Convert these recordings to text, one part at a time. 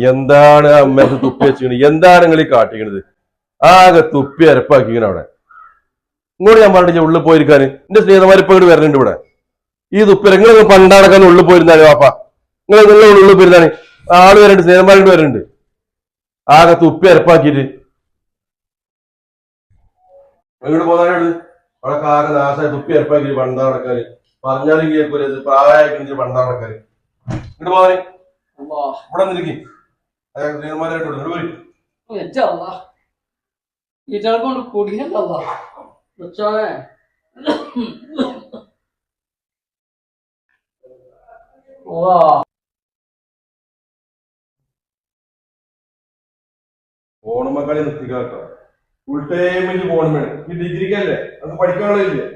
എന്താണ് അമ്മേന്റെ തുപ്പി വെച്ചിരിക്കണത്? എന്താണ് നിങ്ങൾ ഈ കാട്ടിക്കണത്? ആകെ തുപ്പി അരപ്പാക്കിക്കണ അവിടെ. ഇങ്ങോട്ട് ഞാൻ പറഞ്ഞില്ല ഉള്ളിൽ പോയിരിക്കാന്. എന്റെ സ്നേഹിതന്മാർ ഇപ്പൊ ഇവിടെ വരുന്നുണ്ട് ഇവിടെ. ഈ തുപ്പി നിങ്ങൾ പണ്ടാടക്കാൻ ഉള്ളിൽ പോയിരുന്നാല് വാപ്പാ, നിങ്ങൾ ഉള്ളിൽ പോയിരുന്നാണ്. ആള് വരുന്നുണ്ട്, സ്നേഹിതന്മാരോട് വരുന്നുണ്ട്. ആകെ തുപ്പി അരപ്പാക്കിട്ട് അങ്ങോട്ട് പോകാനാണ് അവിടെ ആകെ നാശമായി തുപ്പി അരപ്പാക്കിട്ട് പണ്ടാടക്കാര് പറഞ്ഞാലും കേൾക്കൂല. പ്രായമായിട്ട് പണ്ടാടക്കാര് ഇങ്ങോട്ട് പോകാന് ഇവിടെ നിൽക്കി കൊണ്ട് കുടിയല്ല ഓണമക്കളി നിർത്തിക്കാട്ടോ. ഫുൾ ടൈം ഫോൺ വേണം. ഈ ഡിഗ്രിക്കല്ലേ അന്ന് പഠിക്കാനില്ലേ,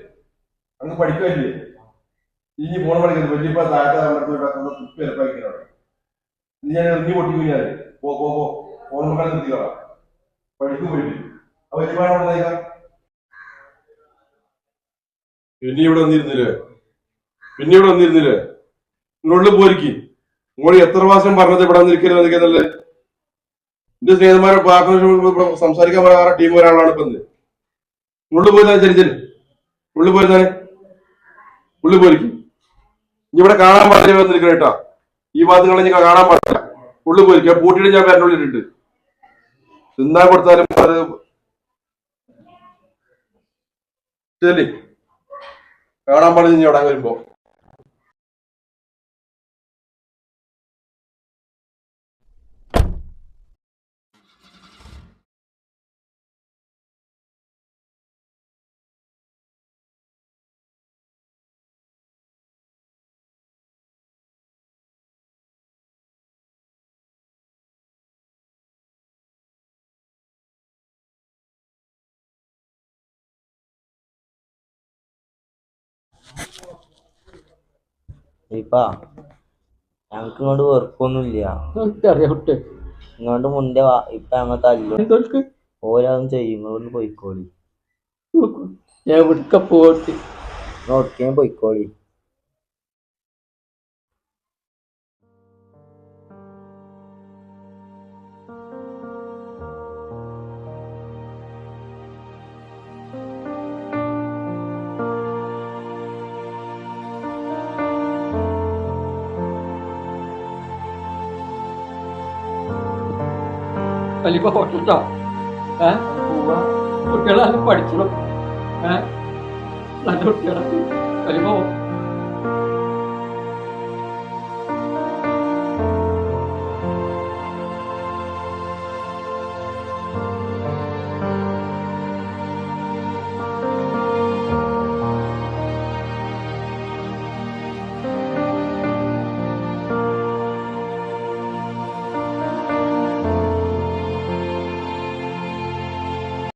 അന്ന് പഠിക്കാനില്ലേ. ഇനി ഫോൺ പഠിക്കുന്നത് വലിയപ്പോ താഴ്ത്താൻ തുപ്പി അരപ്പാക്കിയാണ്. ഞാൻ എറിഞ്ഞു പൊട്ടിക്കും. ഞാൻ ഫോൺ മക്കളെ നിർത്തിക്കോളാം. പഠിക്കും പഠിപ്പിക്കും. അപ്പൊ ഒരുപാട് പിന്നെ ഇവിടെ വന്നിരുന്നില്ലേ, നിങ്ങളുള്ളിൽ പോരിക്കും. നിങ്ങൾ എത്ര പ്രാവശ്യം പറഞ്ഞത് ഇവിടെ വന്നിരിക്കരുത് എന്നൊക്കെ. എന്റെ സ്നേഹിതന്മാരെ സംസാരിക്കാൻ പറയാ ടീം ഒരാളാണ് ഇപ്പൊ. ഉള്ളിൽ പോയിരുന്നാലും ശരി ശരി ഉള്ളിൽ പോയിരിക്കും. ഇനി ഇവിടെ കാണാൻ പാടില്ല വന്നിരിക്കണം കേട്ടോ. ഈ ഭാഗത്തുകളെ നിങ്ങൾ കാണാൻ പാടില്ല. ഉള്ളിൽ പോയിരിക്കുക. പൂട്ടിയിട്ട് ഞാൻ പേരുടെ ഉള്ളിലുണ്ട്. തിന്നാൻ കൊടുത്താലും അത് ശരി കാണാൻ പാടില്ല. ഇനി അവിടെ വരുമ്പോ ഇപ്പാ ഞങ്ങക്ക് ഇങ്ങോട്ട് വെറുപ്പൊന്നുമില്ല. ഇങ്ങോട്ട് മുന്നേ ഇപ്പൊ ഞങ്ങൾ തല്ലും. ഓരോന്നും ചെയ്യും. ഇങ്ങോട്ട് പോയിക്കോളി. ഒടുക്കേം പോയിക്കോളി. വലിയ ഹോട്ടലോ കുട്ടികളെ പഠിക്കണം. നല്ല കുട്ടികളെ വലിയ